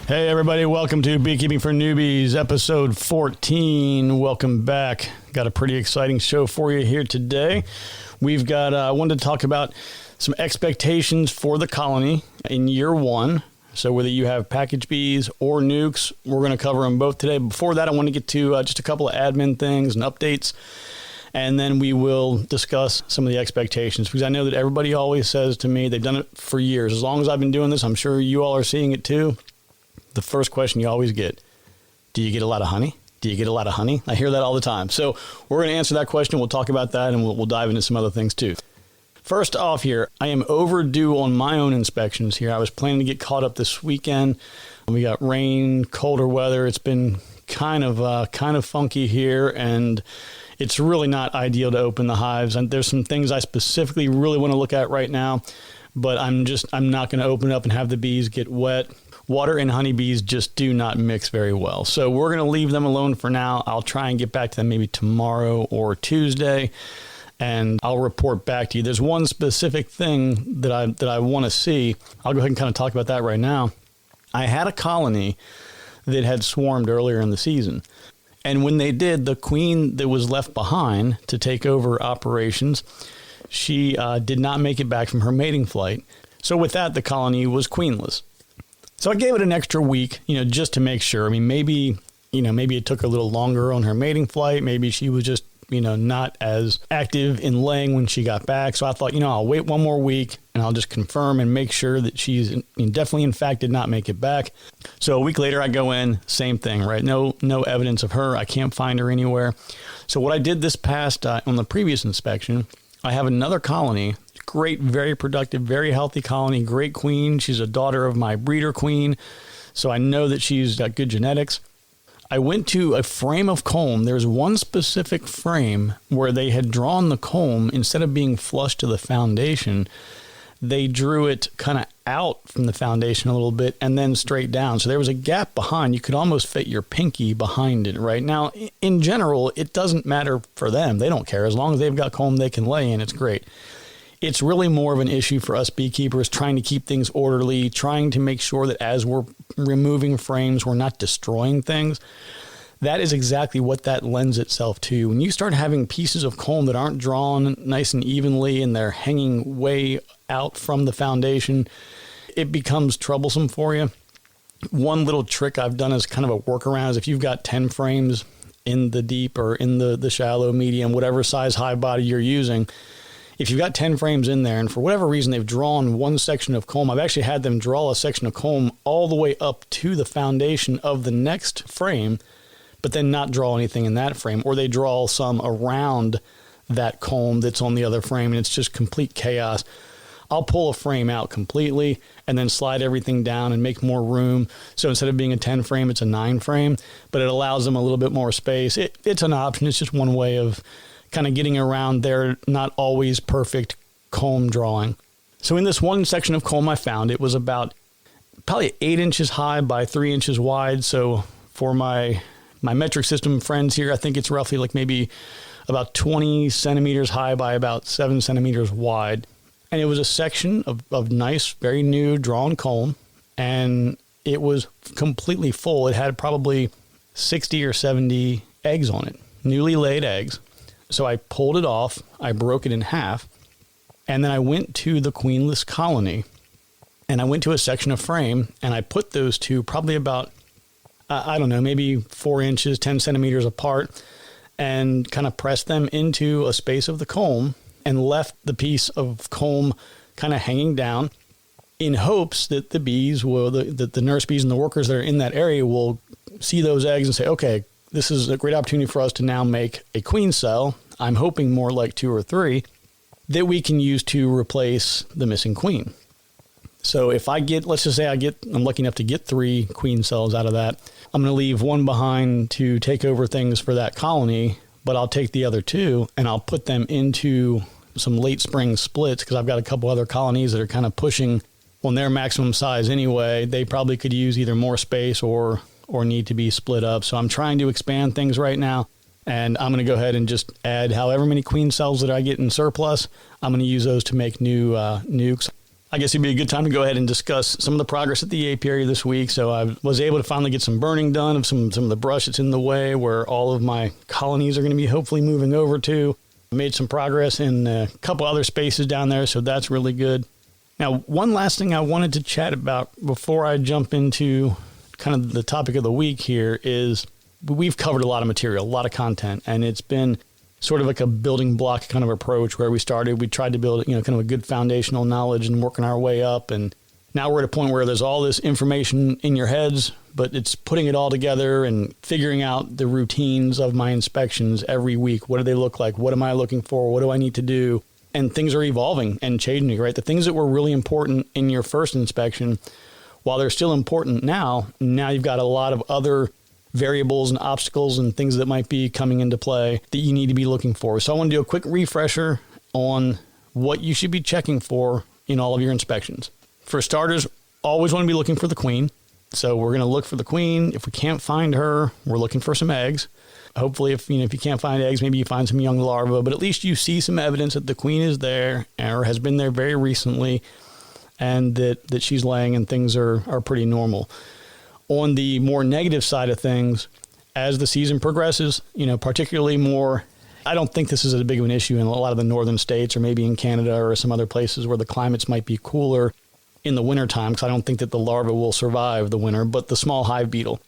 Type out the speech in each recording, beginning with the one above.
Hey everybody, welcome to Beekeeping for Newbies, episode 14. Welcome back. Got a pretty exciting show for you here today. We've got, I wanted to talk about some expectations for the colony in year one. So whether you have package bees or nukes, we're going to cover them both today. Before that, I want to get to just a couple of admin things and updates. And then we will discuss some of the expectations, because I know that everybody always says to me, they've done it for years. As long as I've been doing this, I'm sure you all are seeing it too. The first question you always get, do you get a lot of honey? Do you get a lot of honey? I hear that all the time. So we're going to answer that question. We'll talk about that, and we'll dive into some other things too. First off here, I am overdue on my own inspections here. I was planning to get caught up this weekend. We got rain, colder weather. It's been kind of funky here, and it's really not ideal to open the hives. And there's some things I specifically really want to look at right now, but I'm not going to open up and have the bees get wet. Water and honeybees just do not mix very well. So we're going to leave them alone for now. I'll try and get back to them maybe tomorrow or Tuesday, and I'll report back to you. There's one specific thing that I want to see. I'll go ahead and kind of talk about that right now. I had a colony that had swarmed earlier in the season. And when they did, the queen that was left behind to take over operations, she did not make it back from her mating flight. So with that, the colony was queenless. So I gave it an extra week, just to make sure. I mean, maybe it took a little longer on her mating flight. Maybe she was just, not as active in laying when she got back. So I thought, I'll wait one more week and I'll just confirm and make sure that she's definitely, in fact, did not make it back. So a week later, I go in, same thing, right? No evidence of her. I can't find her anywhere. So what I did this past, on the previous inspection, I have another colony. Great, very productive, very healthy colony, great queen. She's a daughter of my breeder queen, so I know that she's got good genetics. I went to a frame of comb. There's one specific frame where they had drawn the comb, instead of being flush to the foundation, they drew it kind of out from the foundation a little bit and then straight down. So there was a gap behind. You could almost fit your pinky behind it. Right now, in general, it doesn't matter for them. They don't care. As long as they've got comb they can lay in, it's great. It's really more of an issue for us beekeepers, trying to keep things orderly, trying to make sure that as we're removing frames, we're not destroying things. That is exactly what that lends itself to. When you start having pieces of comb that aren't drawn nice and evenly and they're hanging way out from the foundation, it becomes troublesome for you. One little trick I've done as kind of a workaround is if you've got 10 frames in the deep or in the shallow, medium, whatever size hive body you're using, if you've got 10 frames in there and for whatever reason they've drawn one section of comb, I've actually had them draw a section of comb all the way up to the foundation of the next frame, but then not draw anything in that frame, or they draw some around that comb that's on the other frame, and it's just complete chaos. I'll pull a frame out completely and then slide everything down and make more room. So instead of being a 10 frame, it's a 9 frame, but it allows them a little bit more space. It's an option. It's just one way of kind of getting around their not always perfect comb drawing. So in this one section of comb I found, it was about probably 8 inches high by 3 inches wide. So for my metric system friends here, I think it's roughly like maybe about 20 centimeters high by about 7 centimeters wide. And it was a section of nice, very new drawn comb, and it was completely full. It had probably 60 or 70 eggs on it, newly laid eggs. So I pulled it off, I broke it in half, and then I went to the queenless colony, and I went to a section of frame, and I put those two probably about, I don't know, maybe 4 inches, 10 centimeters apart, and kind of pressed them into a space of the comb and left the piece of comb kind of hanging down in hopes that the bees will, the nurse bees and the workers that are in that area will see those eggs and say, okay, this is a great opportunity for us to now make a queen cell. I'm hoping more like 2 or 3 that we can use to replace the missing queen. So if I get, let's just say I'm lucky enough to get 3 queen cells out of that, I'm going to leave one behind to take over things for that colony, but I'll take the other 2 and I'll put them into some late spring splits, because I've got a couple other colonies that are kind of pushing on their maximum size anyway. They probably could use either more space or need to be split up. So I'm trying to expand things right now, and I'm going to go ahead and just add however many queen cells that I get in surplus. I'm going to use those to make new nukes. I guess it'd be a good time to go ahead and discuss some of the progress at the apiary this week. So I was able to finally get some burning done of some of the brush that's in the way where all of my colonies are going to be hopefully moving over to. I made some progress in a couple other spaces down there, so that's really good. Now, one last thing I wanted to chat about before I jump into kind of the topic of the week here is we've covered a lot of material, a lot of content, and it's been sort of like a building block kind of approach where we tried to build, kind of a good foundational knowledge and working our way up. And now we're at a point where there's all this information in your heads, but it's putting it all together and figuring out the routines of my inspections every week. What do they look like? What am I looking for? What do I need to do? And things are evolving and changing, right? The things that were really important in your first inspection, while they're still important now you've got a lot of other variables and obstacles and things that might be coming into play that you need to be looking for. So I want to do a quick refresher on what you should be checking for in all of your inspections. For starters, always want to be looking for the queen. So we're going to look for the queen. If we can't find her, we're looking for some eggs. Hopefully, if you can't find eggs, maybe you find some young larvae, but at least you see some evidence that the queen is there or has been there very recently and that she's laying and things are pretty normal. On the more negative side of things, as the season progresses, particularly more, I don't think this is as big of an issue in a lot of the northern states or maybe in Canada or some other places where the climates might be cooler in the wintertime, because I don't think that the larvae will survive the winter, but the small hive beetle,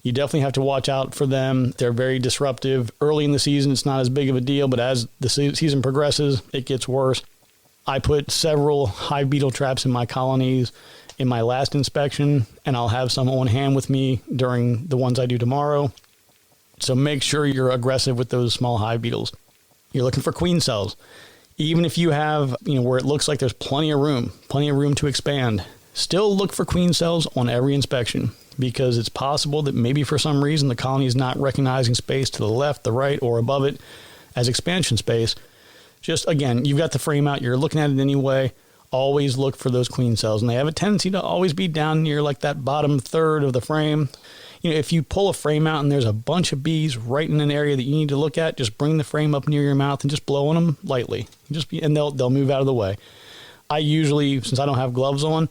you definitely have to watch out for them. They're very disruptive. Early in the season, it's not as big of a deal, but as the season progresses, it gets worse. I put several hive beetle traps in my colonies in my last inspection, and I'll have some on hand with me during the ones I do tomorrow. So make sure you're aggressive with those small hive beetles. You're looking for queen cells. Even if you have, where it looks like there's plenty of room to expand, still look for queen cells on every inspection, because it's possible that maybe for some reason the colony is not recognizing space to the left, the right, or above it as expansion space. Just, again, you've got the frame out, you're looking at it anyway. Always look for those queen cells, and they have a tendency to always be down near like that bottom third of the frame. If you pull a frame out and there's a bunch of bees right in an area that you need to look at, just bring the frame up near your mouth and just blow on them lightly. And they'll move out of the way. I usually, since I don't have gloves on,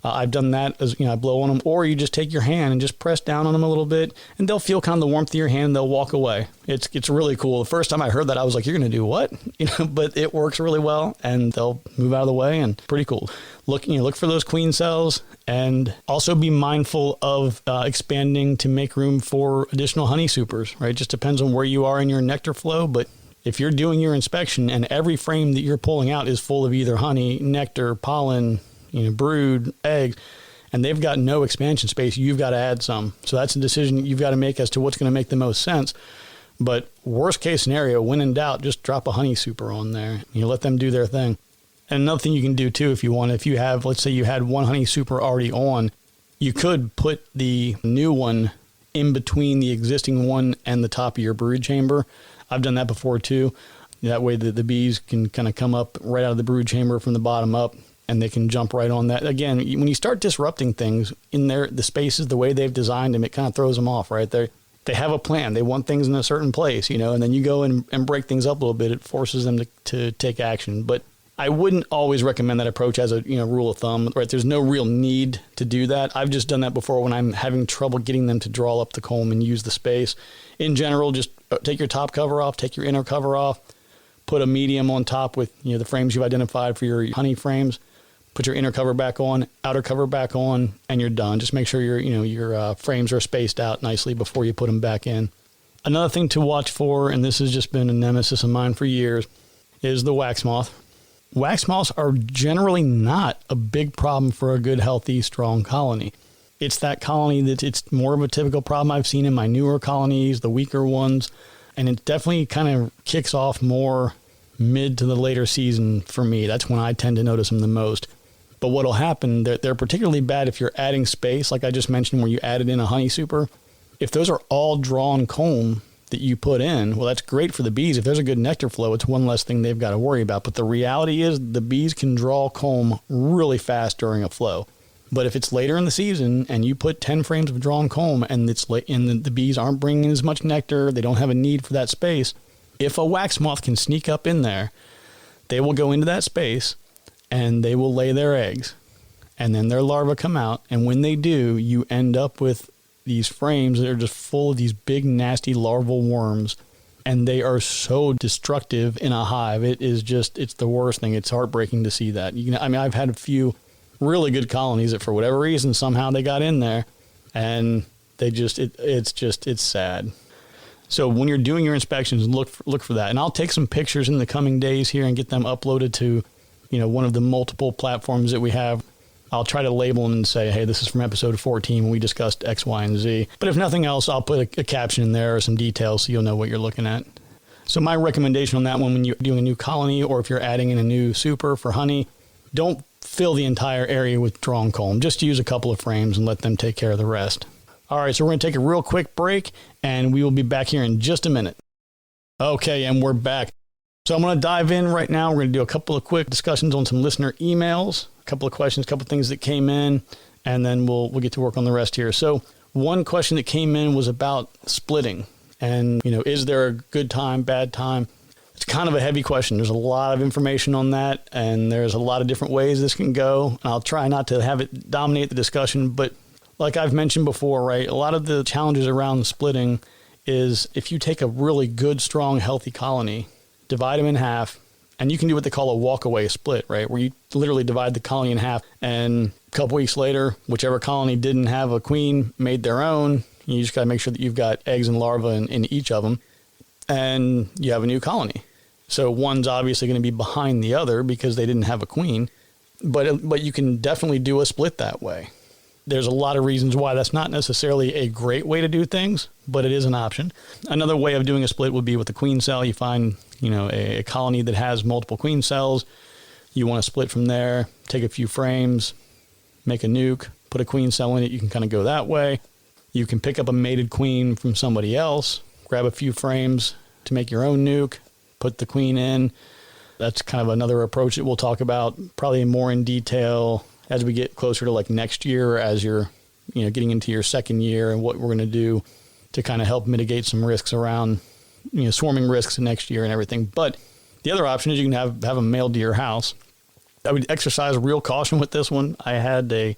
I've done that as, I blow on them, or you just take your hand and just press down on them a little bit, and they'll feel kind of the warmth of your hand, and they'll walk away. It's really cool. The first time I heard that, I was like, you're going to do what? But it works really well, and they'll move out of the way, and pretty cool. Look for those queen cells, and also be mindful of expanding to make room for additional honey supers, right? It just depends on where you are in your nectar flow, but if you're doing your inspection and every frame that you're pulling out is full of either honey, nectar, pollen, brood, eggs, and they've got no expansion space, you've got to add some. So that's a decision you've got to make as to what's going to make the most sense. But worst case scenario, when in doubt, just drop a honey super on there. Let them do their thing. And another thing you can do too, if you want, if you have, let's say you had one honey super already on, you could put the new one in between the existing one and the top of your brood chamber. I've done that before too. That way the bees can kind of come up right out of the brood chamber from the bottom up, and they can jump right on that. Again, when you start disrupting things in the spaces, the way they've designed them, it kind of throws them off, right? They have a plan. They want things in a certain place, and then you go and break things up a little bit. It forces them to take action. But I wouldn't always recommend that approach as a rule of thumb, right? There's no real need to do that. I've just done that before when I'm having trouble getting them to draw up the comb and use the space. In general, just take your top cover off, take your inner cover off, put a medium on top with the frames you've identified for your honey frames. Put your inner cover back on, outer cover back on, and you're done. Just make sure your frames are spaced out nicely before you put them back in. Another thing to watch for, and this has just been a nemesis of mine for years, is the wax moth. Wax moths are generally not a big problem for a good, healthy, strong colony. It's that colony it's more of a typical problem I've seen in my newer colonies, the weaker ones, and it definitely kind of kicks off more mid to the later season for me. That's when I tend to notice them the most. But what'll happen, they're particularly bad if you're adding space, like I just mentioned, where you added in a honey super. If those are all drawn comb that you put in, well, that's great for the bees. If there's a good nectar flow, it's one less thing they've got to worry about. But the reality is the bees can draw comb really fast during a flow. But if it's later in the season and you put 10 frames of drawn comb and it's late and the bees aren't bringing as much nectar, they don't have a need for that space, if a wax moth can sneak up in there, they will go into that space and they will lay their eggs, and then their larvae come out. And when they do, you end up with these frames that are just full of these big, nasty larval worms. And they are so destructive in a hive. It is just, it's the worst thing. It's heartbreaking to see that. I've had a few really good colonies that for whatever reason, somehow they got in there, and they just, it's sad. So when you're doing your inspections, look for that. And I'll take some pictures in the coming days here and get them uploaded to, one of the multiple platforms that we have. I'll try to label them and say, hey, this is from episode 14 when we discussed X, Y, and Z. But if nothing else, I'll put a caption in there or some details so you'll know what you're looking at. So my recommendation on that one, when you're doing a new colony or if you're adding in a new super for honey, don't fill the entire area with drawn comb. Just use a couple of frames and let them take care of the rest. All right, so we're going to take a real quick break, and we will be back here in just a minute. Okay, and we're back. So I'm going to dive in right now. We're going to do a couple of quick discussions on some listener emails, a couple of questions, a couple of things that came in, and then we'll get to work on the rest here. So one question that came in was about splitting. And, is there a good time, bad time? It's kind of a heavy question. There's a lot of information on that, and there's a lot of different ways this can go. And I'll try not to have it dominate the discussion, but like I've mentioned before, right, a lot of the challenges around splitting is if you take a really good, strong, healthy colony, divide them in half, and you can do what they call a walk-away split, right, where you literally divide the colony in half, and a couple weeks later, whichever colony didn't have a queen made their own. You just got to make sure that you've got eggs and larvae in each of them, and you have a new colony. So one's obviously going to be behind the other because they didn't have a queen, but you can definitely do a split that way. There's a lot of reasons why that's not necessarily a great way to do things, but it is an option. Another way of doing a split would be with a queen cell. You find, a colony that has multiple queen cells. You want to split from there, take a few frames, make a nuke, put a queen cell in it. You can kind of go that way. You can pick up a mated queen from somebody else, grab a few frames to make your own nuke, put the queen in. That's kind of another approach that we'll talk about probably more in detail as we get closer to like next year, as you're, getting into your second year, and what we're going to do to kind of help mitigate some risks around, swarming risks next year and everything. But the other option is you can have them mailed to your house. I would exercise real caution with this one. I had a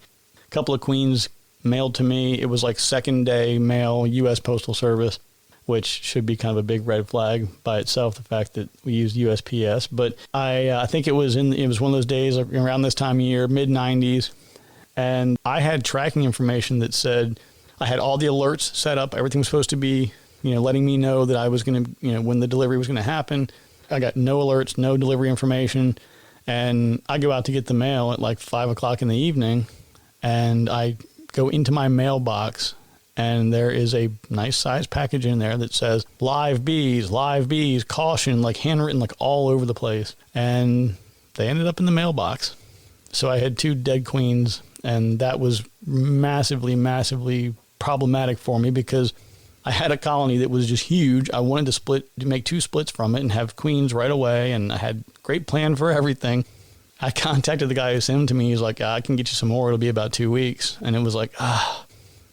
couple of queens mailed to me. It was like second day mail, U.S. Postal Service, which should be kind of a big red flag by itself, the fact that we used USPS. But I think it was one of those days around this time of year, mid-90s, and I had tracking information that said I had all the alerts set up. Everything was supposed to be, letting me know that I was going to, when the delivery was going to happen. I got no alerts, no delivery information, and I go out to get the mail at like 5 o'clock in the evening, and I go into my mailbox, and there is a nice size package in there that says live bees, caution, like handwritten, like all over the place. And they ended up in the mailbox. So I had 2 dead queens, and that was massively, massively problematic for me because I had a colony that was just huge. I wanted to make 2 splits from it and have queens right away. And I had a great plan for everything. I contacted the guy who sent them to me. He's like, I can get you some more. It'll be about 2 weeks. And it was like,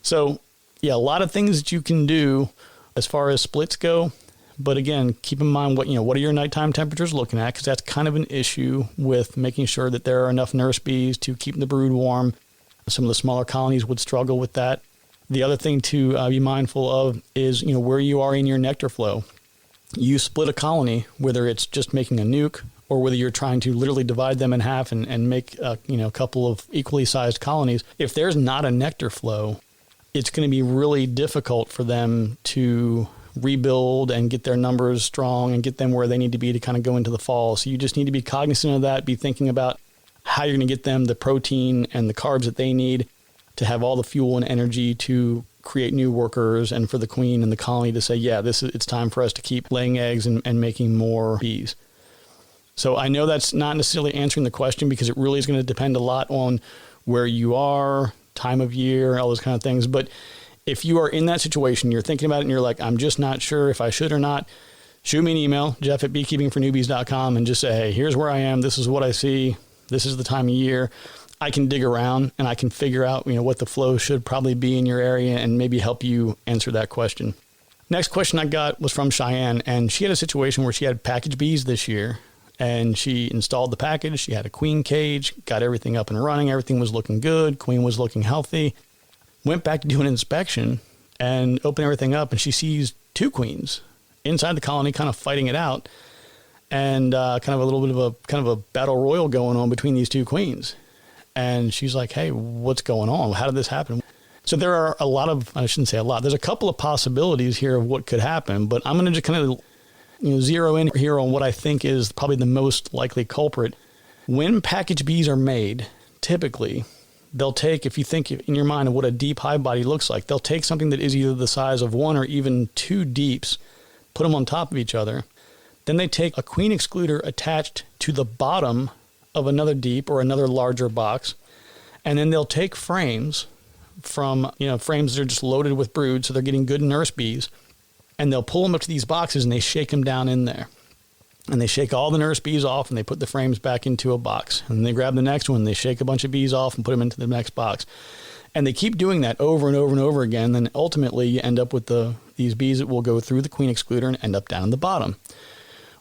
So yeah, a lot of things that you can do as far as splits go. But again, keep in mind what are your nighttime temperatures looking at, because that's kind of an issue with making sure that there are enough nurse bees to keep the brood warm. Some of the smaller colonies would struggle with that. The other thing to be mindful of is, where you are in your nectar flow. You split a colony, whether it's just making a nuke or whether you're trying to literally divide them in half and make a couple of equally sized colonies. If there's not a nectar flow, it's going to be really difficult for them to rebuild and get their numbers strong and get them where they need to be to kind of go into the fall. So you just need to be cognizant of that, be thinking about how you're going to get them the protein and the carbs that they need to have all the fuel and energy to create new workers, and for the queen and the colony to say, yeah, it's time for us to keep laying eggs and making more bees. So I know that's not necessarily answering the question, because it really is going to depend a lot on where you are, time of year, all those kind of things. But if you are in that situation, you're thinking about it and you're like, I'm just not sure if I should or not, shoot me an email, jeff@beekeepingfornewbies.com, and just say, hey, here's where I am. This is what I see. This is the time of year. I can dig around and I can figure out, what the flow should probably be in your area and maybe help you answer that question. Next question I got was from Cheyenne, and she had a situation where she had package bees this year, and she installed the package. She had a queen cage, got everything up and running. Everything was looking good. Queen was looking healthy. Went back to do an inspection and open everything up, and she sees 2 queens inside the colony kind of fighting it out, and kind of a little bit of a battle royal going on between these 2 queens. And she's like, hey, what's going on? How did this happen? So there are a lot of, I shouldn't say a lot, there's a couple of possibilities here of what could happen, but I'm going to just kind of zero in here on what I think is probably the most likely culprit. When package bees are made, typically, they'll take, if you think in your mind of what a deep hive body looks like, they'll take something that is either the size of 1 or even 2 deeps, put them on top of each other. Then they take a queen excluder attached to the bottom of another deep or another larger box, and then they'll take frames from, frames that are just loaded with brood, so they're getting good nurse bees, and they'll pull them up to these boxes and they shake them down in there. And they shake all the nurse bees off and they put the frames back into a box. And they grab the next one, they shake a bunch of bees off and put them into the next box. And they keep doing that over and over and over again. Then ultimately you end up with these bees that will go through the queen excluder and end up down in the bottom.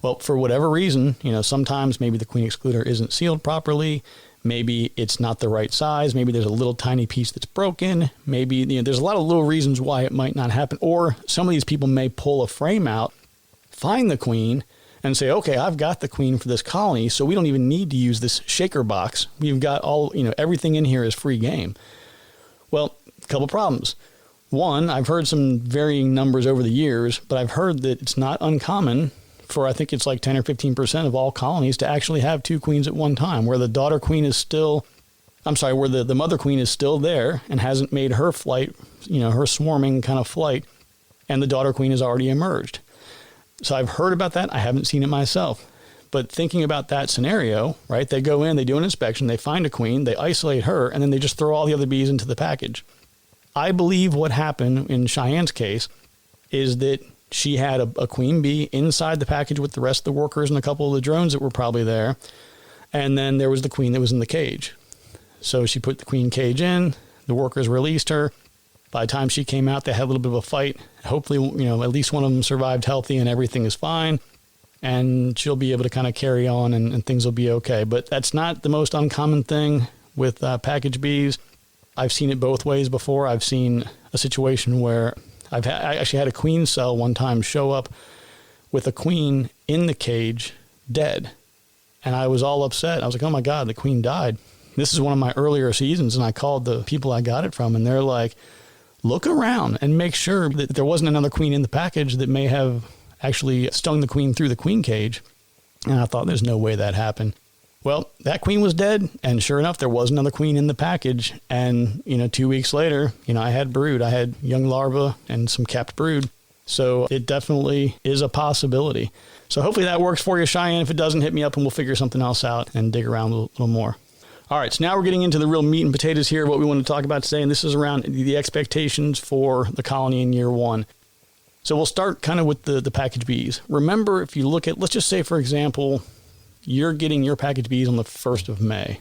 Well, for whatever reason, sometimes maybe the queen excluder isn't sealed properly. Maybe it's not the right size. Maybe there's a little tiny piece that's broken. Maybe there's a lot of little reasons why it might not happen. Or some of these people may pull a frame out, find the queen, and say, okay, I've got the queen for this colony, so we don't even need to use this shaker box. We've got everything in here is free game. Well, a couple problems. One, I've heard some varying numbers over the years, but I've heard that it's not uncommon for, I think it's like 10 or 15% of all colonies to actually have 2 queens at one time, where the daughter queen is still, where the mother queen is still there and hasn't made her flight, her swarming kind of flight, and the daughter queen has already emerged. So I've heard about that. I haven't seen it myself. But thinking about that scenario, right, they go in, they do an inspection, they find a queen, they isolate her, and then they just throw all the other bees into the package. I believe what happened in Cheyenne's case is that she had a queen bee inside the package with the rest of the workers and a couple of the drones that were probably there. And then there was the queen that was in the cage. So she put the queen cage in, the workers released her. By the time she came out, they had a little bit of a fight. Hopefully, at least one of them survived healthy and everything is fine. And she'll be able to kind of carry on and things will be okay. But that's not the most uncommon thing with package bees. I've seen it both ways before. I've seen a situation where I actually had a queen cell one time show up with a queen in the cage dead. And I was all upset. I was like, oh my God, the queen died. This is one of my earlier seasons. And I called the people I got it from and they're like, look around and make sure that there wasn't another queen in the package that may have actually stung the queen through the queen cage. And I thought there's no way that happened. Well, that queen was dead. And sure enough, there was another queen in the package. And, 2 weeks later, I had brood. I had young larvae and some capped brood. So it definitely is a possibility. So hopefully that works for you, Cheyenne. If it doesn't, hit me up and we'll figure something else out and dig around a little more. All right, so now we're getting into the real meat and potatoes here, what we want to talk about today, and this is around the expectations for the colony in year 1. So we'll start kind of with the package bees. Remember, if you look at, let's just say, for example, you're getting your package bees on the 1st of May.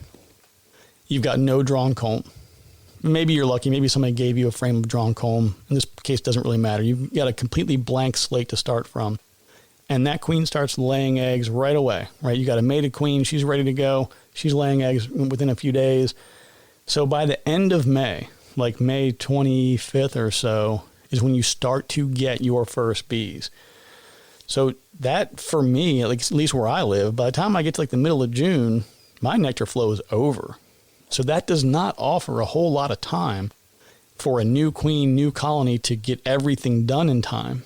You've got no drawn comb. Maybe you're lucky. Maybe somebody gave you a frame of drawn comb. In this case, it doesn't really matter. You've got a completely blank slate to start from. And that queen starts laying eggs right away, right? You got a mated queen. She's ready to go. She's laying eggs within a few days. So by the end of May, like May 25th or so, is when you start to get your first bees. So that, for me, at least where I live, by the time I get to like the middle of June, my nectar flow is over. So that does not offer a whole lot of time for a new queen, new colony to get everything done in time.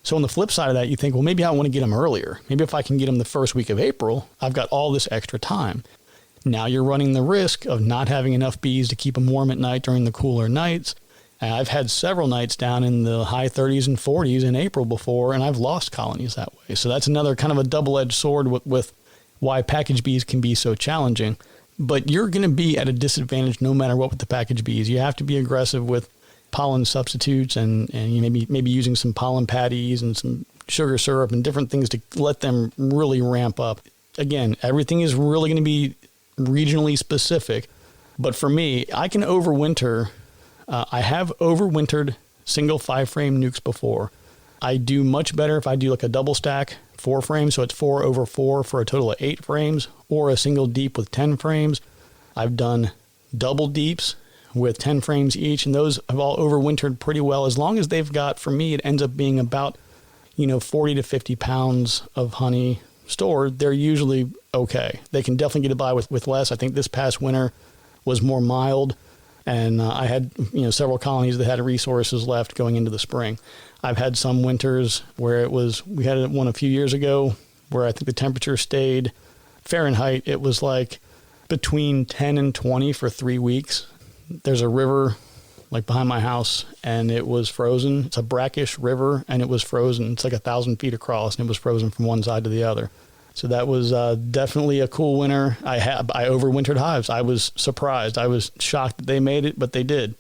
So on the flip side of that, you think, well, maybe I want to get them earlier. Maybe if I can get them the first week of April, I've got all this extra time. Now you're running the risk of not having enough bees to keep them warm at night during the cooler nights. And I've had several nights down in the high 30s and 40s in April before, and I've lost colonies that way. So that's another kind of a double-edged sword with why package bees can be so challenging. But you're going to be at a disadvantage no matter what with the package bees. You have to be aggressive with pollen substitutes and you maybe using some pollen patties and some sugar syrup and different things to let them really ramp up. Again, everything is really going to be regionally specific. But for me, I can overwinter. I have overwintered single 5-frame nukes before. I do much better if I do like a double stack 4 frames, so it's 4 over 4 for a total of 8 frames, or a single deep with 10 frames. I've done double deeps with 10 frames each, and those have all overwintered pretty well. As long as they've got, for me, it ends up being about 40 to 50 pounds of honey stored. They're usually okay. They can definitely get by with less. I think this past winter was more mild, and I had several colonies that had resources left going into the spring. I've had some winters where we had one a few years ago where I think the temperature stayed Fahrenheit. It was like between 10 and 20 for 3 weeks. There's a river like behind my house, and it was frozen. It's a brackish river, and it was frozen. It's like 1,000 feet across, and it was frozen from one side to the other. So that was definitely a cool winter. I overwintered hives. I was surprised. I was shocked that they made it, but they did.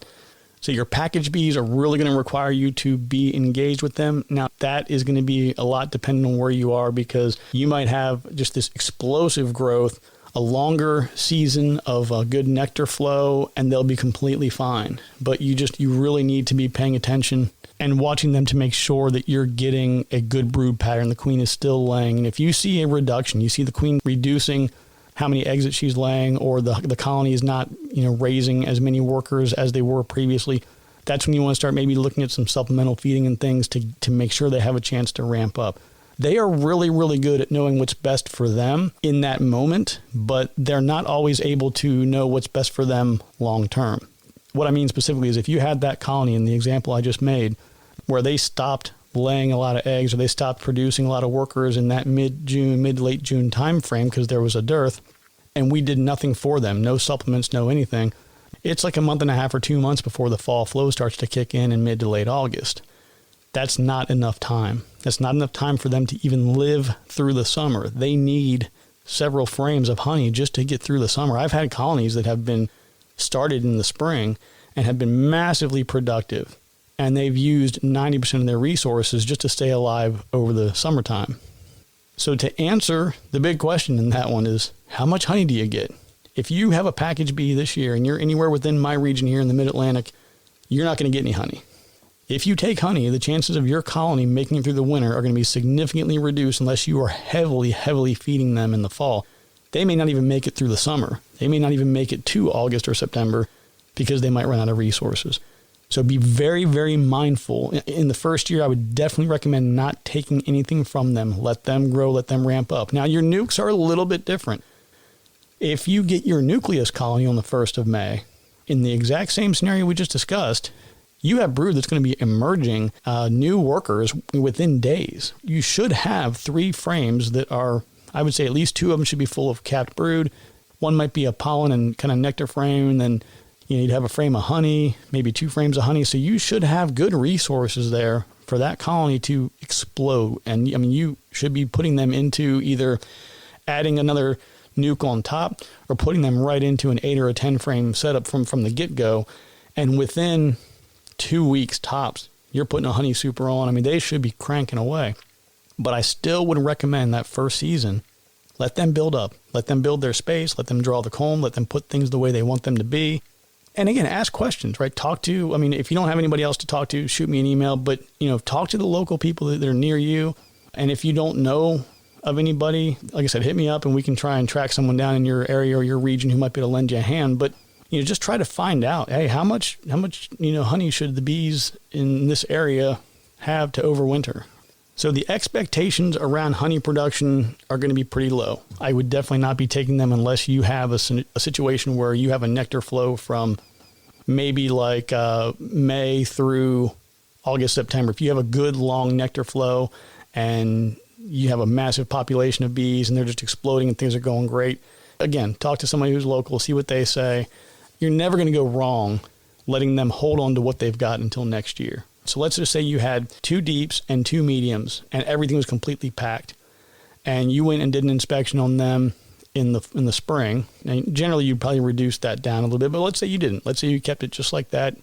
So your package bees are really going to require you to be engaged with them. Now, that is going to be a lot depending on where you are, because you might have just this explosive growth, a longer season of good nectar flow, and they'll be completely fine. But you really need to be paying attention and watching them to make sure that you're getting a good brood pattern. The queen is still laying. And if you see a reduction, you see the queen reducing how many eggs that she's laying, or the colony is not raising as many workers as they were previously, that's when you want to start maybe looking at some supplemental feeding and things to make sure they have a chance to ramp up. They are really, really good at knowing what's best for them in that moment, but they're not always able to know what's best for them long term. What I mean specifically is if you had that colony in the example I just made, where they stopped laying a lot of eggs, or they stopped producing a lot of workers in that mid-late June time frame because there was a dearth, and we did nothing for them, no supplements, no anything, it's like a month and a half or 2 months before the fall flow starts to kick in mid to late August. That's not enough time. That's not enough time for them to even live through the summer. They need several frames of honey just to get through the summer. I've had colonies that have been started in the spring and have been massively productive, and they've used 90% of their resources just to stay alive over the summertime. So to answer the big question in that one is, how much honey do you get? If you have a package bee this year and you're anywhere within my region here in the Mid-Atlantic, you're not going to get any honey. If you take honey, the chances of your colony making it through the winter are going to be significantly reduced unless you are heavily, heavily feeding them in the fall. They may not even make it through the summer. They may not even make it to August or September because they might run out of resources. So be very, very mindful. In the first year, I would definitely recommend not taking anything from them. Let them grow, let them ramp up. Now, your nukes are a little bit different. If you get your nucleus colony on the 1st of May, in the exact same scenario we just discussed, you have brood that's going to be emerging new workers within days. You should have 3 frames that are, I would say at least 2 of them should be full of capped brood. One might be a pollen and kind of nectar frame, and then you'd have a frame of honey, maybe 2 frames of honey. So you should have good resources there for that colony to explode. And you should be putting them into either adding another nuke on top or putting them right into an 8 or a 10 frame setup from the get-go. And within 2 weeks tops, you're putting a honey super on. They should be cranking away. But I still would recommend that first season, let them build up. Let them build their space. Let them draw the comb. Let them put things the way they want them to be. And again, ask questions, right? Talk to, if you don't have anybody else to talk to, shoot me an email. But, talk to the local people that are near you. And if you don't know of anybody, like I said, hit me up and we can try and track someone down in your area or your region who might be able to lend you a hand. But just try to find out, hey, how much honey should the bees in this area have to overwinter? So the expectations around honey production are going to be pretty low. I would definitely not be taking them unless you have a situation where you have a nectar flow from maybe like May through August, September. If you have a good long nectar flow and you have a massive population of bees and they're just exploding and things are going great, again, talk to somebody who's local, see what they say. You're never going to go wrong letting them hold on to what they've got until next year. So let's just say you had 2 deeps and 2 mediums and everything was completely packed, and you went and did an inspection on them in the spring. And generally you'd probably reduce that down a little bit, but let's say you didn't. Let's say you kept it just like that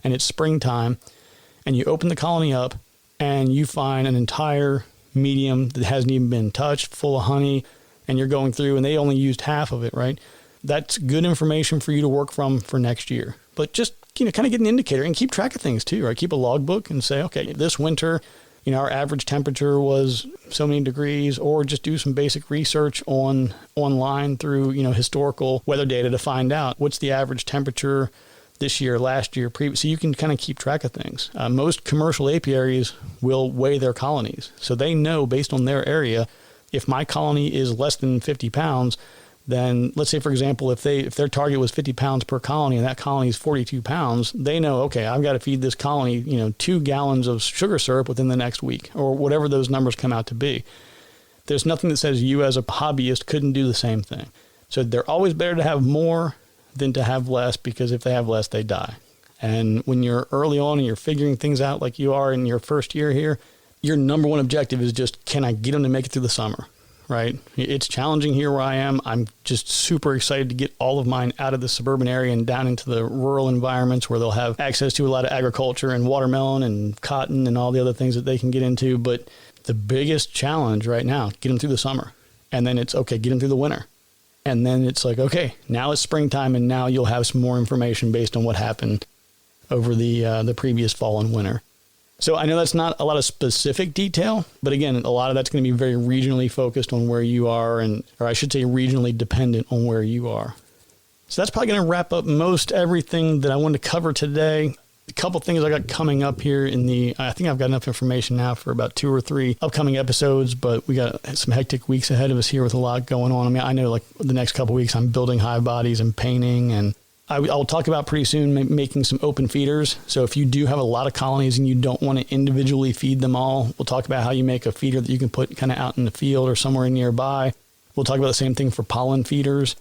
and it's springtime and you open the colony up and you find an entire medium that hasn't even been touched, full of honey, and you're going through and they only used half of it, right? That's good information for you to work from for next year. But just, kind of get an indicator and keep track of things too, right? Keep a logbook and say, okay, this winter, our average temperature was so many degrees, or just do some basic research online through, historical weather data to find out what's the average temperature this year, last year, previous. So you can kind of keep track of things. Most commercial apiaries will weigh their colonies. So they know based on their area, if my colony is less than 50 pounds, then let's say, for example, if their target was 50 pounds per colony and that colony is 42 pounds, they know, okay, I've got to feed this colony, 2 gallons of sugar syrup within the next week, or whatever those numbers come out to be. There's nothing that says you as a hobbyist couldn't do the same thing. So they're always better to have more than to have less, because if they have less, they die. And when you're early on and you're figuring things out like you are in your first year here, your number one objective is just, can I get them to make it through the summer? Right? It's challenging here where I am. I'm just super excited to get all of mine out of the suburban area and down into the rural environments where they'll have access to a lot of agriculture and watermelon and cotton and all the other things that they can get into. But the biggest challenge right now, get them through the summer. And then it's, okay, get them through the winter. And then it's like, okay, now it's springtime, and now you'll have some more information based on what happened over the previous fall and winter. So I know that's not a lot of specific detail, but again, a lot of that's going to be very regionally focused on where you are, or I should say regionally dependent on where you are. So that's probably going to wrap up most everything that I wanted to cover today. A couple things I got coming up here I think I've got enough information now for about 2 or 3 upcoming episodes, but we got some hectic weeks ahead of us here with a lot going on. I mean, I know like the next couple weeks I'm building hive bodies and painting, and I'll talk about pretty soon making some open feeders. So if you do have a lot of colonies and you don't want to individually feed them all, we'll talk about how you make a feeder that you can put kind of out in the field or somewhere nearby. We'll talk about the same thing for pollen feeders.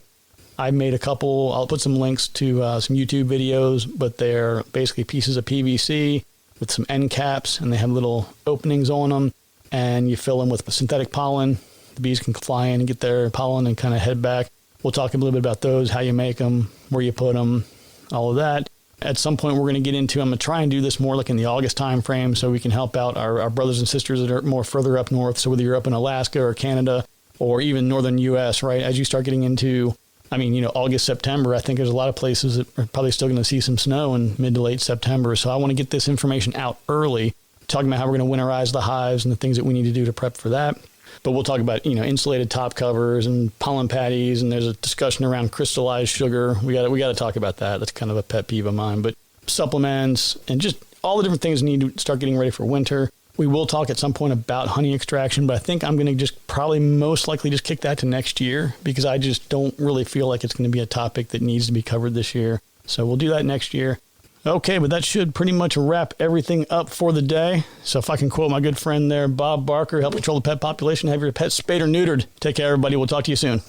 I've made a couple. I'll put some links to some YouTube videos, but they're basically pieces of PVC with some end caps, and they have little openings on them, and you fill them with synthetic pollen. The bees can fly in and get their pollen and kind of head back. We'll talk a little bit about those, how you make them, where you put them, all of that. At some point, we're going to get into, I'm going to try and do this more like in the August time frame so we can help out our brothers and sisters that are more further up north. So whether you're up in Alaska or Canada or even northern U.S., right, as you start getting into, August, September, I think there's a lot of places that are probably still going to see some snow in mid to late September. So I want to get this information out early, talking about how we're going to winterize the hives and the things that we need to do to prep for that. But we'll talk about, insulated top covers and pollen patties, and there's a discussion around crystallized sugar. We got to talk about that. That's kind of a pet peeve of mine. But supplements and just all the different things we need to start getting ready for winter. We will talk at some point about honey extraction, but I think I'm going to just probably most likely just kick that to next year, because I just don't really feel like it's going to be a topic that needs to be covered this year. So we'll do that next year. Okay, but that should pretty much wrap everything up for the day. So if I can quote my good friend there, Bob Barker, help control the pet population, have your pet spayed or neutered. Take care, everybody. We'll talk to you soon.